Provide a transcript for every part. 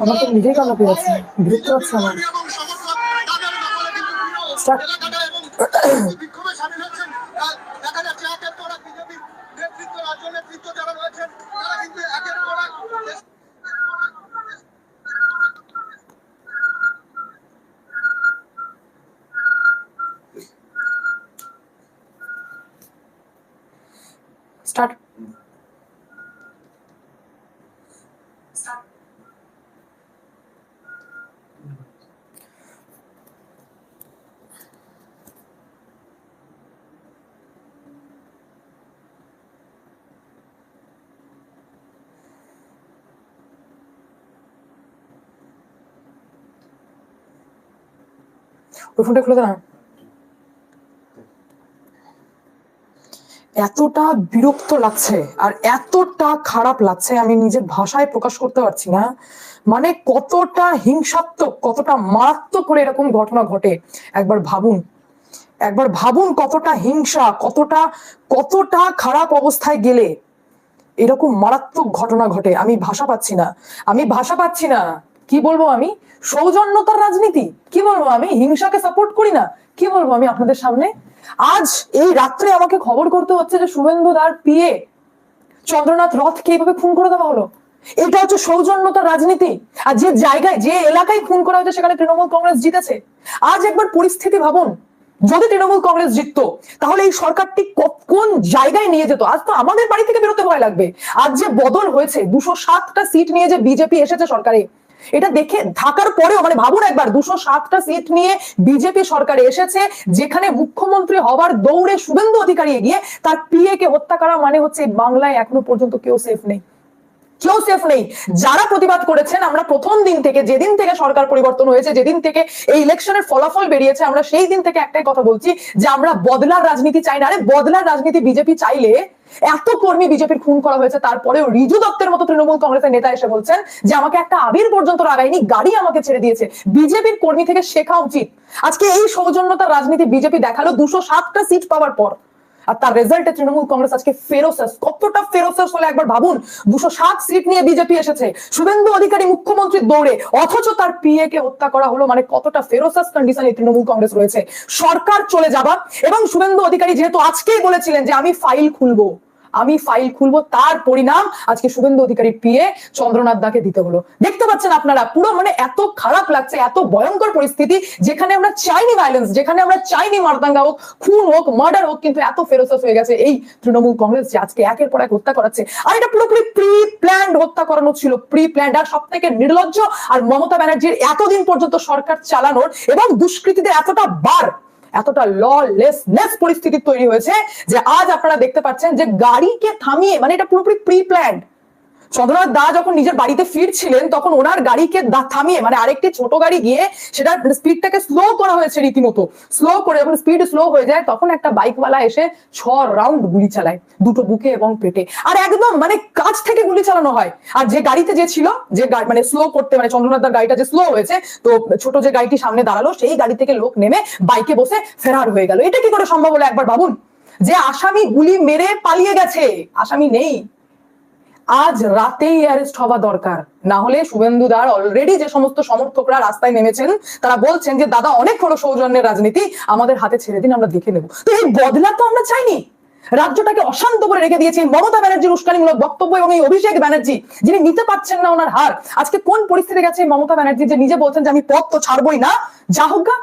আমার তো নিজেই কান্না পেয়ে যাচ্ছে, বিরক্ত হচ্ছে আমার। স্টার্ট। ওই ফোনটা খুলে দে না। এতটা বিরক্ত লাগছে আর এতটা খারাপ লাগছে, আমি নিজের ভাষায় প্রকাশ করতে পারছি না। মানে কতটা হিংসাত্মক, কতটা মারাত্মক করে এরকম ঘটনা ঘটে একবার ভাবুন। একবার ভাবুন কতটা হিংসা, কতটা কতটা খারাপ অবস্থায় গেলে এরকম মারাত্মক ঘটনা ঘটে। আমি ভাষা পাচ্ছি না, আমি ভাষা পাচ্ছি না। কি বলবো আমি? সৌজন্যতার রাজনীতি কি বলবো আমি? হিংসাকে সাপোর্ট করি না কি বলবো আমি আপনাদের সামনে? আজ এই রাত্রে আমাকে খবর করতে হচ্ছে যে শুভেন্দু দার পিএ চন্দ্রনাথ রথকে এইভাবে খুন করে দেওয়া হলো। এটা হচ্ছে সৌজন্যতার রাজনীতি। আর যে জায়গায়, যে এলাকায় খুন করা হয়েছে সেখানে তৃণমূল কংগ্রেস জিতেছে। আজ একবার পরিস্থিতি ভাবুন, যদি তৃণমূল কংগ্রেস জিততো তাহলে এই সরকারটি কোন জায়গায় নিয়ে যেত। আজ তো আমাদের বাড়ি থেকে বেরোতে ভয় লাগবে। আজ যে বদল হয়েছে, 207টা সিট নিয়ে যে বিজেপি এসেছে সরকারে, এটা দেখে ঢাকার পরেও মানে ভাবুন একবার, 207টা সিট নিয়ে বিজেপি সরকারে এসেছে, যেখানে মুখ্যমন্ত্রী হবার দৌড়ে শুভেন্দু অধিকারী এগিয়ে, তার পিএ কে হত্যা করা মানে হচ্ছে বাংলায় এখনো পর্যন্ত কেউ সেফ নেই, কেউ সেফ নেই। যারা প্রতিবাদ করেছেন, আমরা প্রথম দিন থেকে, যেদিন থেকে সরকার পরিবর্তন হয়েছে, যেদিন থেকে এই ইলেকশনের ফলাফল বেরিয়েছে, আমরা সেই দিন থেকে একটাই কথা বলছি যে আমরা বদলার রাজনীতি চাই না। আরে বদলার রাজনীতি বিজেপি চাইলে, এত কর্মী বিজেপির খুন করা হয়েছে তারপরেও রিজু দত্তের মতো তৃণমূল কংগ্রেসের নেতা এসে বলছেন যে আমাকে একটা আবির পর্যন্ত লাগায়নি, গাড়ি আমাকে ছেড়ে দিয়েছে। বিজেপির কর্মী থেকে শেখা উচিত। আজকে এই সৌজন্যতার রাজনীতি বিজেপি দেখালো 207টা সিট পাওয়ার পর, আর তার রেজাল্টে তৃণমূল কংগ্রেস আজকে ফেরোসাস। কতটা ফেরোসাস হলে একবার ভাবুন। 207 সিট নিয়ে বিজেপি এসেছে, শুভেন্দু অধিকারী মুখ্যমন্ত্রীর দৌড়ে, অথচ তার পিএ কে হত্যা করা হলো। মানে কতটা ফেরোসাস কন্ডিশনে তৃণমূল কংগ্রেস রয়েছে। সরকার চলে যাবা এবং শুভেন্দু অধিকারী যেহেতু আজকেই বলেছিলেন যে আমি ফাইল খুলবো, আমি ফাইল খুলবো, তার পরিণাম আজকে শুভেন্দু অধিকারীর পিএ চন্দ্রনাথ দাকে দিতে হলো। দেখতে পাচ্ছেন আপনারা, পুরো মানে এত খারাপ লাগছে, এত ভয়ঙ্কর পরিস্থিতি, যেখানে আমরা চাইনি ভায়োলেন্স, যেখানে আমরা চাইনি মারদাঙ্গা হোক, খুন হোক, মার্ডার হোক, কিন্তু এত ফেরোসাস হয়ে গেছে এই তৃণমূল কংগ্রেস যে আজকে একের পর এক হত্যা করাচ্ছে। আর এটা পুরোপুরি প্রি প্ল্যান্ড হত্যা করানো ছিল, প্রি প্ল্যান্ড। আর সব থেকে নির্লজ্জ আর মমতা ব্যানার্জির এতদিন পর্যন্ত সরকার চালানোর এবং দুষ্কৃতীদের এতটা বার, এতটা ললেসনেস পরিস্থিতি তৈরি হয়েছে যে আজ আপনারা দেখতে পাচ্ছেন যে গাড়িকে থামিয়ে, মানে এটা পুরোপুরি প্রি প্ল্যান্ড। চন্দ্রনাথ দা যখন নিজের বাড়িতে ফিরছিলেন তখন ওনার গাড়িকে থামিয়ে, মানে আরেকটি ছোট গাড়ি গিয়ে সেটার স্পিডটাকে স্লো করা হয়েছে রীতিমতো। স্লো করে যখন স্পিড স্লো হয়ে যায় তখন একটা বাইকওয়ালা এসে 6 রাউন্ড গুলি চালায়, দুটো বুকে এবং পেটে। আর একদম মানে কাছ থেকে গুলি চালানো হয়। আর যে গাড়িতে যে ছিল, যে মানে স্লো করতে, মানে চন্দ্রনাথ দার গাড়িটা যে স্লো হয়েছে, তো ছোট যে গাড়িটি সামনে দাঁড়ালো সেই গাড়ি থেকে লোক নেমে বাইকে বসে ফেরার হয়ে গেল। এটা কি করে সম্ভব হলো একবার ভাবুন। যে আসামি গুলি মেরে পালিয়ে গেছে, আসামি নেই, আজ রাতেই অ্যারেস্ট হওয়া দরকার। না হলে শুভেন্দু দার অলরেডি যে সমস্ত সমর্থকরা রাস্তায় নেমেছেন তারা বলছেন যে দাদা অনেক হলো সৌজন্যের রাজনীতি, আমাদের হাতে ছেড়ে দিন, আমরা দেখে নেব। তো এই বদলা তো আমরা চাইনি। রাজ্যটাকে অশান্ত করে রেখে দিয়েছে মমতা ব্যানার্জির উস্কানিমূলক বক্তব্য এবং এই অভিষেক ব্যানার্জি যিনি নিতে পারছেন না ওনার হার। আজকে কোন পরিস্থিতি গেছে মমতা ব্যানার্জি যে নিজে বলছেন যে আমি পদ তো ছাড়বই না, যা হোক গা,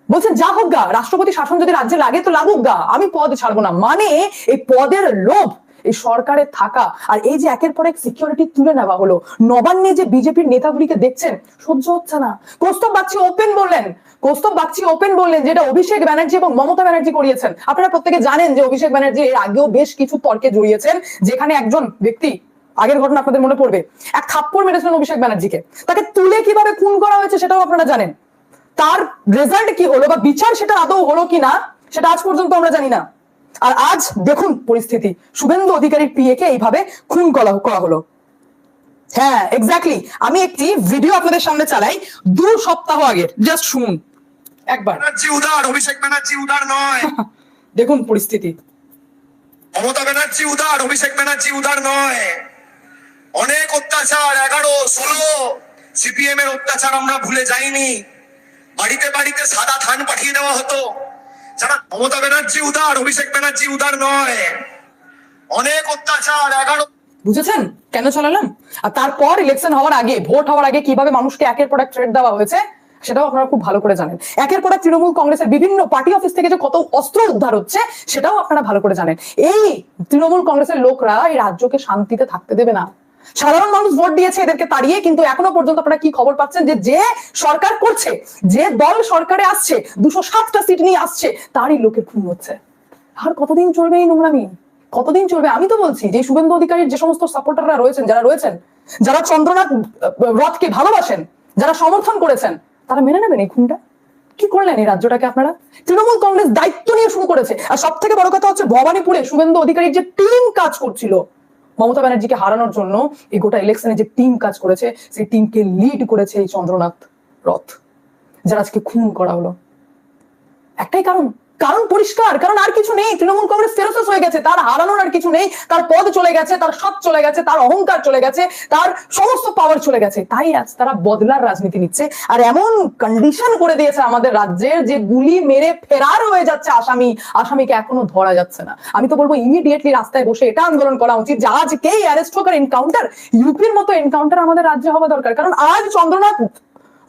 বলছেন যা হোক গা, রাষ্ট্রপতি শাসন যদি রাজ্যে লাগে তো লাগুক গা, আমি পদ ছাড়বো না। মানে এই পদের লোভ এই সরকারে থাকা, আর এই যে একের পর এক সিকিউরিটি তুলে নেওয়া হলো, নবান্নে যে বিজেপির নেতাগুলিকে দেখছেন, সহ্য হচ্ছে না। কৌস্তব বাগচি ওপেন বললেন, কৌস্তব বাগচি ওপেন বললেন যেটা অভিষেক ব্যানার্জি এবং মমতা ব্যানার্জি করিয়েছেন। আপনারা প্রত্যেকে জানেন যে অভিষেক ব্যানার্জি এর আগেও বেশ কিছু তর্কে জড়িয়েছেন, যেখানে একজন ব্যক্তি, আগের ঘটনা আপনাদের মনে পড়বে, এক থাপ্পড় মেরেছিলেন অভিষেক ব্যানার্জিকে, তাকে তুলে কিভাবে খুন করা হয়েছে সেটাও আপনারা জানেন। তার রেজাল্ট কি হলো বা বিচার সেটা আদৌ হলো কিনা সেটা আজ পর্যন্ত আমরা জানি না। আর আজ দেখুন পরিস্থিতি, শুভেন্দু অধিকারীর পিএ কে এইভাবে খুন করা হলো। হ্যাঁ এক্স্যাক্টলি, আমি একটি ভিডিও আপনাদের সামনে চালাই 2 সপ্তাহ আগের, জাস্ট শুনুন একবার। ব্যানার্জি উদার, অভিষেক ব্যানার্জি উদার নয়। দেখুন পরিস্থিতি। মমতা ব্যানার্জি উদার, অভিষেক ব্যানার্জি উদার নয়। অনেক অত্যাচার, 11, 16, সিপিএম এর অত্যাচার আমরা ভুলে যাইনি। বাড়িতে বাড়িতে সাদা ধান পাঠিয়ে দেওয়া হতো। যারা মমতা ব্যানার্জি উদার, অভিষেক ব্যানার্জি উদার নয়। অনেক অত্যাচার, 11 বুঝেছেন কেন চালালাম? আর তারপর ইলেকশন হওয়ার আগে, ভোট হওয়ার আগে কিভাবে মানুষকে একের পর এক থ্রেট দেওয়া হয়েছে সেটাও আপনারা খুব ভালো করে জানেন। একের পর এক তৃণমূল কংগ্রেসের বিভিন্ন পার্টি অফিস থেকে যে কত অস্ত্র উদ্ধার হচ্ছে সেটাও আপনারা ভালো করে জানেন। এই তৃণমূল কংগ্রেসের লোকরা এই রাজ্যকে শান্তিতে থাকতে দেবে না। সাধারণ মানুষ ভোট দিয়েছে এদেরকে তাড়িয়ে, কিন্তু এখনো পর্যন্ত আপনারা কি খবর পাচ্ছেন যে সরকার করছে, যে দল সরকারে আসছে, 207টা সিট নিয়ে আসছে, তারই লোকের খুন হচ্ছে। আর কতদিন চলবে এই নোংরামি? কতদিন চলবে? আমি তো বলছি যে শুভেন্দু অধিকারীর যে সমস্ত সাপোর্টাররা রয়েছেন, যারা চন্দ্রনাথ রথকে ভালোবাসেন, যারা সমর্থন করেছেন, তারা মেনে নেবেন এই খুনটা? কি করলেন এই রাজ্যটাকে আপনারা? তৃণমূল কংগ্রেস দায়িত্ব নিয়ে শুরু করেছে। আর সব থেকে বড় কথা হচ্ছে ভবানীপুরে শুভেন্দু অধিকারীর যে টিম কাজ করছিল মমতা ব্যানার্জিকে হারানোর জন্য, এই গোটা ইলেকশনে যে টিম কাজ করেছে, সেই টিমকে লিড করেছে এই চন্দ্রনাথ রথ, যারা আজকে খুন করা হলো। একটাই কারণ, কারণ পরিষ্কার, কারণ আর কিছু নেই। তৃণমূল কংগ্রেস ফেরোসেস হয়ে গেছে, তার হারানোর আর কিছু নেই। তার পদ চলে গেছে, তার সৎ চলে গেছে, তার অহংকার চলে গেছে, তার সমস্ত পাওয়ার চলে গেছে। তাই আজ তারা বদলার রাজনীতি নিচ্ছে। আর এমন কন্ডিশন করে দিয়েছে আমাদের রাজ্যের, যে গুলি মেরে ফেরার হয়ে যাচ্ছে আসামিকে এখনো ধরা যাচ্ছে না। আমি তো বলবো ইমিডিয়েটলি রাস্তায় বসে এটা আন্দোলন করা উচিত যে আজকেই অ্যারেস্ট হোক, আর এনকাউন্টার, ইউপির মতো এনকাউন্টার আমাদের রাজ্যে হওয়া দরকার। কারণ আজ চন্দ্রনাথ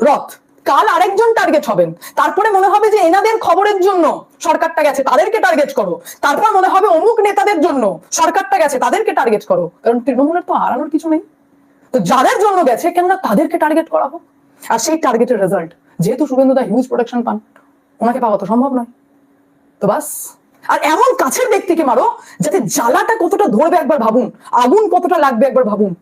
রথ, কাল আরেকজন টার্গেট হবেন, তারপরে মনে হবে যে এনাদের খবরের জন্য সরকারটা গেছে, তাদেরকে টার্গেট করো। তারপর মনে হবে অমুক নেতাদের জন্য সরকারটা গেছে, তাদেরকে টার্গেট করো। কারণ তৃণমূলের তো হারানোর কিছু নেই, তো যাদের জন্য গেছে কেননা তাদেরকে টার্গেট করা হোক। আর সেই টার্গেটের রেজাল্ট, যেহেতু শুভেন্দু দা হিউজ প্রোটেকশন পান, ওনাকে পাওয়া তো সম্ভব নয়। তো বাস, আর এমন কাছের ব্যক্তিকে মারো যাতে জ্বালাটা কতটা ধরবে একবার ভাবুন, আগুন কতটা লাগবে একবার ভাবুন।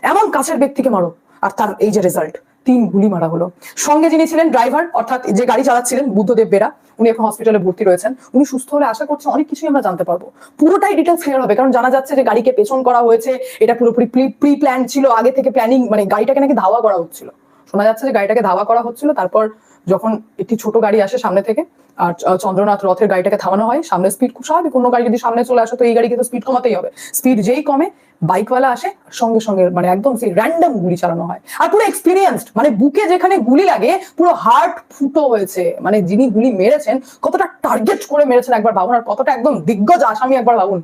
এমন কাছের ব্যক্তিকে মারো, আর তার এই যে রেজাল্ট, 3 গুলি মারা হলো। সঙ্গে যিনি ছিলেন ড্রাইভার, অর্থাৎ যে গাড়ি চালাচ্ছিলেন, বুদ্ধদেব বেরা, উনি এখন হসপিটালে ভর্তি রয়েছেন। উনি সুস্থ হলে আশা করছি অনেক কিছুই আমরা জানতে পারবো, পুরোটাই ডিটেলস ক্লিয়ার হবে। কারণ জানা যাচ্ছে যে গাড়িকে পেছন করা হয়েছে, এটা পুরোপুরি প্রি প্ল্যান ছিল, আগে থেকে প্ল্যানিং, মানে গাড়িটাকে নাকি ধাওয়া করা হচ্ছিল। শোনা যাচ্ছে যে গাড়িটাকে ধাওয়া করা হচ্ছিল, তারপর যখন একটি ছোট গাড়ি আসে সামনে থেকে, আর চন্দ্রনাথ রথের গাড়িটাকে থামানো হয়, সামনে স্পিড খুব স্বাভাবিক, কোনো গাড়ি যদি সামনে চলে আসে তো এই গাড়িকে তো স্পিড কমাতেই হবে। স্পিড যেই কমে, বাইকওয়ালা আসে, সঙ্গে সঙ্গে মানে একদম সেই র্যান্ডম গুলি চালানো হয়। আর পুরো এক্সপিরিয়েন্সড, মানে বুকে যেখানে গুলি লাগে পুরো হার্ট ফুটো হয়েছে। মানে যিনি গুলি মেরেছেন কতটা টার্গেট করে মেরেছেন একবার ভাবুন, আর কতটা একদম দিগ্গজ আসামি একবার ভাবুন।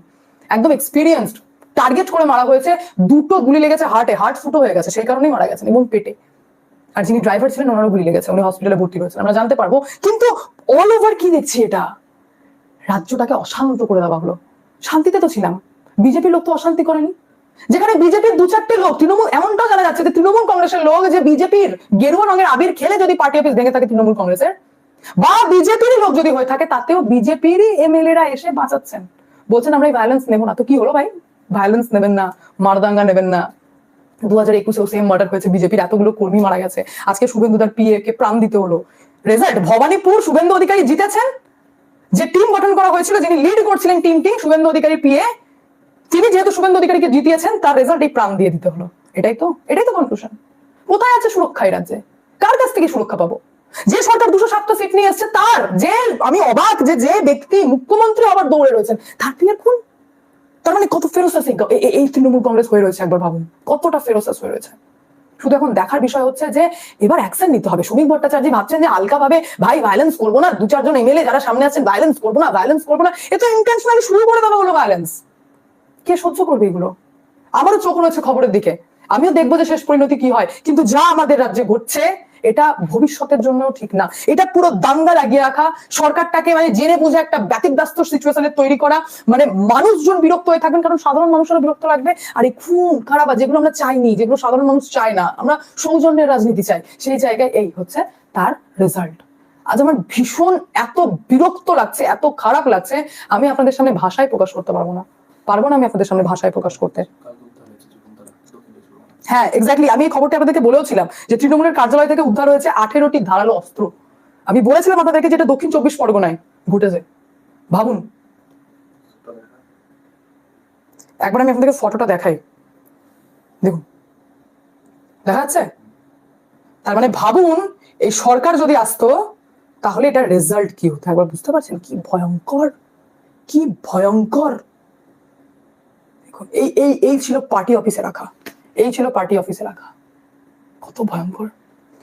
একদম এক্সপিরিয়েন্সড, টার্গেট করে মারা হয়েছে। 2টো গুলি লেগেছে হার্টে, হার্ট ফুটো হয়ে গেছে, সেই কারণেই মারা গেছেন, এবং পেটে। আর যিনি ড্রাইভার ছিলেন ওনারও গুলি লেগেছে, উনি হসপিটালে ভর্তি রয়েছেন, আমরা জানতে পারবো। কিন্তু অল ওভার কি দেখছি, এটা রাজ্যটাকে অশান্ত করে দেওয়া হলো। শান্তিতে তো ছিলাম, বিজেপির লোক তো অশান্তি করেনি। যেখানে বিজেপির 2-4টে লোক, তৃণমূল, এমনটাও জানা যাচ্ছে যে তৃণমূল কংগ্রেসের লোক যে বিজেপির গেরুয়া রঙের আবির খেলে যদি পার্টি অফিস ভেঙে থাকে তৃণমূল কংগ্রেসের, বা বিজেপির লোক যদি হয়ে থাকে, তাতেও বিজেপিরই এমএলএরা এসে বাঁচাচ্ছেন, বলছেন আমরা এই ভায়োলেন্স নেবো না। তো কি হলো ভাই? ভায়োলেন্স নেবেন না, মারদাঙ্গা নেবেন না। 2021-এও সেম মার্ডার হয়েছে, বিজেপির এতগুলো কর্মী মারা গেছে, আজকে শুভেন্দু তার পিএ কে প্রাণ দিতে হলো। রেজাল্ট, ভবানীপুর শুভেন্দু অধিকারী জিতেছেন। যে টিম গঠন করা হয়েছিল, যিনি লিড করছিলেন টিমটি, শুভেন্দু অধিকারী পিএ, তিনি যেহেতু শুভেন্দু অধিকারীকে জিতিয়েছেন, তার রেজাল্ট এই প্রাণ দিয়ে দিতে হলো। এটাই তো কনক্লুশন। কোথায় আছে সুরক্ষা এই রাজ্যে? কার কাছ থেকে সুরক্ষা পাবো? যে সরকার 207টা সিট নিয়ে এসছে, তার যে, আমি অবাক যে ব্যক্তি মুখ্যমন্ত্রী আবার দৌড়ে রয়েছেন, তার পিএ খুন। তার মানে কত ফেরোসাস এই তৃণমূল কংগ্রেস হয়ে রয়েছে একবার ভাবুন, কতটা ফেরোসাস হয়ে রয়েছে। শুধু এখন দেখার বিষয় হচ্ছে যে এবার অ্যাকশন নিতে হবে। শ্রমিক ভট্টাচার্য ভাবছেন যে হালকা ভাবে ভাই ভায়োলেন্স করবো না, 2-4 জন এমএলএ যারা সামনে আছেন ভায়োলেন্স করবো না, এ তো ইন্টেনশনালি শুরু করে দেওয়া হলো ভায়োলেন্স। কে সহ্য করবে এগুলো? আমারও চোখ রয়েছে খবরের দিকে, আমিও দেখবো যে শেষ পরিণতি কি হয়। কিন্তু যা আমাদের রাজ্যে ঘটছে, এটা ভবিষ্যতের জন্য ঠিক না। এটা পুরো দাঙ্গা লাগিয়ে রাখা, সরকারটাকে মানে জেনে বুঝে একটা ব্যতিব্যস্ত সিচুয়েশনে তৈরি করা, মানে মানুষজন বিরক্ত হয়ে থাকবেন, কারণ সাধারণ মানুষেরও বিরক্ত লাগবে। আর এই খুন খারাপ, যেগুলো আমরা চাইনি, যেগুলো সাধারণ মানুষ চায় না, আমরা সৌজন্যের রাজনীতি চাই, সেই জায়গায় এই হচ্ছে তার রেজাল্ট। আজ আমার ভীষণ এত বিরক্ত লাগছে, এত খারাপ লাগছে, আমি আপনাদের সামনে ভাষায় প্রকাশ করতে পারবো না আমি আপনাদের সামনে ভাষায় প্রকাশ করতে। হ্যাঁ এক্স্যাক্টলি, আমি এই খবরটা আপনাদেরকে বলেওছিলাম যে তৃণমূলের কার্যালয় থেকে উদ্ধার হয়েছে 18টি ধারালো অস্ত্র। আমি বলেছিলাম আপনাদেরকে যেটা দক্ষিণ 24 পরগনায় ঘটেছে। ভাবুন, একবার আমি আপনাদেরকে ফটোটা দেখাই, দেখুন, দেখা যাচ্ছে? তার মানে ভাবুন, এই সরকার যদি আসতো তাহলে এটার রেজাল্ট কি হতো একবার বুঝতে পারছেন? কি ভয়ঙ্কর, কি ভয়ঙ্কর। দেখুন, এই ছিল পার্টি অফিসে রাখা, কত ভয়ঙ্কর।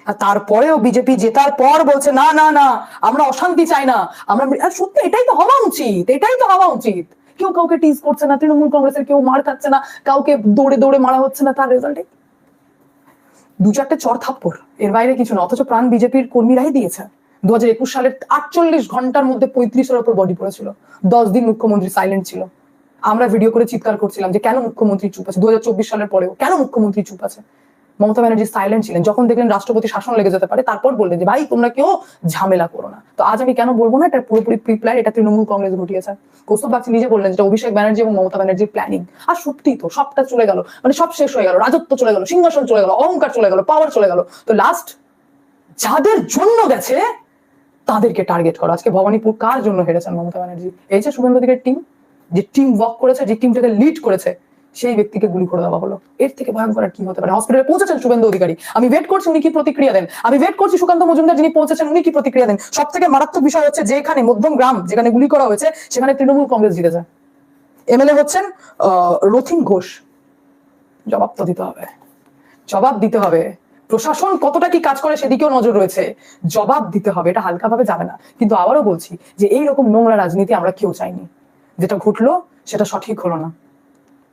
আর তারপরেও বিজেপি জেতার পর বলছে না না না আমরা অশান্তি চাই না, আমরা আর সত্যি এটাই তো হওয়া উচিত, এটাই তো হওয়া উচিত। কেউ কাউকে টিজ করছে না, তৃণমূল কংগ্রেসের কেউ মার খাচ্ছে না, কাউকে দৌড়ে দৌড়ে মারা হচ্ছে না, তার রেজাল্টে 2-4টে চর থাপ্পড়, এর বাইরে কিছু না। অথচ প্রাণ বিজেপির কর্মীরাই দিয়েছে। 2021 সালের 48 ঘন্টার মধ্যে 35-এর উপর বডি পড়েছিল। 10 দিন মুখ্যমন্ত্রী সাইলেন্ট ছিল। আমরা ভিডিও করে চিৎকার করছিলাম যে কেন মুখ্যমন্ত্রী চুপ আছে, 2024 সালের পরেও কেন মুখ্যমন্ত্রী চুপ আছে। মমতা ব্যানার্জি সাইলেন্ট ছিলেন। যখন দেখলেন রাষ্ট্রপতি শাসন লেগে যেতে পারে, তারপর বললেন যে ভাই তোমরা কেউ ঝামেলা করো না। তো আজ আমি কেন বলবো না এটা পুরোপুরি প্রিপ্ল্যান, এটা তৃণমূল কংগ্রেস ঘটিয়েছে। কৌস্তব বাগচি নিজে বললেন যেটা অভিষেক ব্যানার্জি এবং মমতা ব্যানার্জির প্ল্যানিং। আর সত্যি তো সবটা চলে গেল, মানে সব শেষ হয়ে গেল, রাজত্ব চলে গেল, সিংহাসন চলে গেল, অহংকার চলে গেল, পাওয়ার চলে গেল। তো লাস্ট যাদের জন্য গেছে তাদেরকে টার্গেট করো। আজকে ভবানীপুর কার জন্য হেরেছেন মমতা ব্যানার্জি? এই যে শুভেন্দু অধিকারীর টিম, যে টিম ওয়ার্ক করেছে, যে টিমটাকে লিড করেছে, সেই ব্যক্তিকে গুলি করে দেওয়া হলো। এর থেকে ভয়ঙ্কর আর কি হতে পারে? হসপিটালে পৌঁছেছেন শুভেন্দু অধিকারী, আমি ওয়েট করছি উনি কি প্রতিক্রিয়া দেন। আমি ওয়েট করছি সুকান্ত মজুমদার যিনি পৌঁছেছেন উনি কি প্রতিক্রিয়া দেন। সব থেকে মারাত্মক বিষয় হচ্ছে যেখানে মধ্যম গ্রাম যেখানে গুলি করা হয়েছে সেখানে তৃণমূল কংগ্রেস জিতেছে। এমএলএ হচ্ছেন রথিন ঘোষ। জবাব তো দিতে হবে, জবাব দিতে হবে। প্রশাসন কতটা কি কাজ করে সেদিকেও নজর রয়েছে, জবাব দিতে হবে, এটা হালকাভাবে যাবে না। কিন্তু আবারও বলছি যে এইরকম নোংরা রাজনীতি আমরা কেউ চাইনি। যেটা ঘটলো সেটা সঠিক হলো না।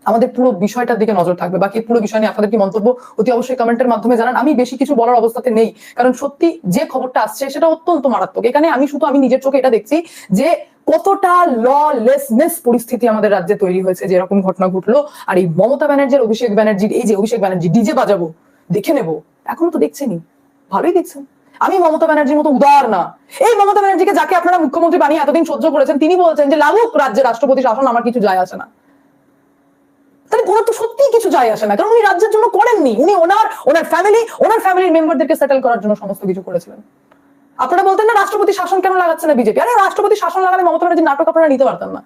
আমাদের পুরো বিষয়টার দিকে নজর থাকবে। বাকি পুরো বিষয় নিয়ে আপনাদের কি মন্তব্য অতি অবশ্যই কমেন্টের মাধ্যমে জানান। আমি বেশি কিছু বলার অবস্থাতে নেই, কারণ সত্যি যে খবরটা আসছে সেটা অত্যন্ত মারাত্মক। এখানে আমি নিজের চোখে এটা দেখছি যে কতটা ললেসনেস পরিস্থিতি আমাদের রাজ্যে তৈরি হয়েছে, যে এরকম ঘটনা ঘটলো। আর এই মমতা ব্যানার্জির অভিষেক ব্যানার্জি ডিজে বাজাবো, দেখে নেবো, এখনো তো দেখছেনই, ভালোই দেখছেন। আমি মমতা ব্যানার্জির মতো উদার না। এই মমতা ব্যানার্জিকে যাকে আপনারা মুখ্যমন্ত্রী বানিয়ে এতদিন সহ্য করেছেন, তিনি বলছেন যে লাগুক রাজ্যে রাষ্ট্রপতি শাসন, আমার কিছু যায় আসে না। তাহলে ওনার তো সত্যিই কিছু যায় আসে না, কারণ উনি রাজ্যের জন্য করেননি। উনি ওনার ফ্যামিলির মেম্বারদেরকে সেটেল করার জন্য সমস্ত কিছু করেছিলেন। আপনারা বলতেন না রাষ্ট্রপতি শাসন কেন লাগাচ্ছে না বিজেপি? আরে রাষ্ট্রপতি শাসন লাগালে মমতা ব্যানার্জির নাটক আপনারা নিতে পারতেন না।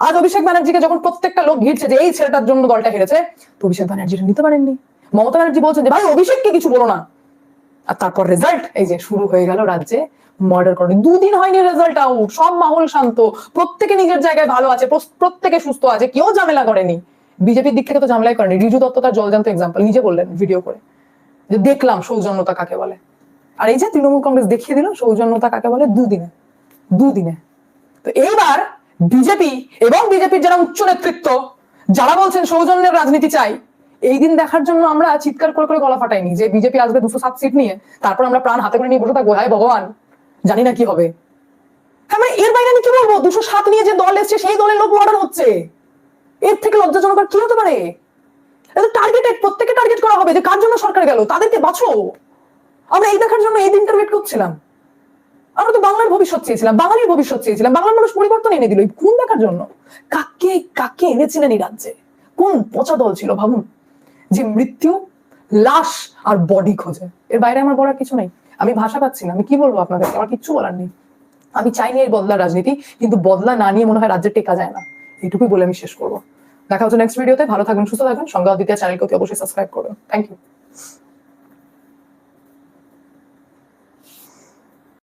আজ অভিষেক ব্যানার্জিকে যখন প্রত্যেকটা লোক ঘিরছে যে এই ছেলেটার জন্য দলটা হেরেছে, তো অভিষেক ব্যানার্জিটা নিতে পারেননি। মমতা ব্যানার্জি বলছেন যে ভাই অভিষেককে কিছু বলো না। আর তারপর রেজাল্ট এই যে শুরু হয়ে গেল রাজ্যে মার্ডার করে। 2 দিন হয়নি রেজাল্ট আউট, সব মাহল শান্ত, প্রত্যেকে নিজের জায়গায় ভালো আছে, প্রত্যেকে সুস্থ আছে, কেউ ঝামেলা করেনি। বিজেপির দিক থেকে তো ঝামেলাই করেনি। রিজু দত্ত তার জলজান্ত এক্সাম্পল নিজে বললেন ভিডিও করে যে দেখলাম সৌজন্যতা কাকে বলে। আর এই যে তৃণমূল কংগ্রেস দেখিয়ে দিল সৌজন্যতা কাকে বলে 2 দিনে। তো এইবার বিজেপি এবং বিজেপির যারা উচ্চ নেতৃত্ব যারা বলছেন সৌজন্যের রাজনীতি চাই, এই দিন দেখার জন্য আমরা চিৎকার করে করে গলা ফাটাইনি যে বিজেপি আসবে 207 সিট নিয়ে, তারপর আমরা প্রাণ হাতে করে নিয়ে বসে থাকবো হায় ভগবান জানি না কি হবে। হ্যাঁ মানে এর বাইরে আমি কি বলবো? 207 নিয়ে যে দল এসছে সেই দলের লোক মার্ডার হচ্ছে, এর থেকে লজ্জাজনক আর কি হতে পারে? টার্গেটেড, প্রত্যেকে টার্গেট করা হবে যে কার জন্য সরকার গেল, তাদেরকে বাঁচো। আমরা এই দেখার জন্য এই দিনটা ওয়েট করছিলাম। আমরা তো বাংলার ভবিষ্যৎ চেয়েছিলাম, বাঙালির ভবিষ্যৎ চেয়েছিলাম, বাংলার মানুষ পরিবর্তন এনে দিল। কোন দেখার জন্য? কাকে কাকে এনেছিলেন এই রাজ্যে? কোন পচা দল ছিল ভাবুন, যে মৃত্যু, লাশ আর বডি খোঁজে। এর বাইরে আমার বলার কিছু নেই। আমি ভাষা পাচ্ছি না, আমি কি বলবো আপনাদের, আমার কিচ্ছু বলার নেই। আমি চাইনি এই বদলার রাজনীতি, কিন্তু বদলা না নিয়ে মনে হয় রাজ্যে টেকা যায় না। এইটুকুই বলে আমি শেষ করবো। দেখা হচ্ছে নেক্সট ভিডিওতে। ভালো থাকবেন, সুস্থ থাকবেন। সংজ্ঞা দ্বিতীয় চ্যানেলকে অতি অবশ্যই সাবস্ক্রাইব করবেন। Thank you.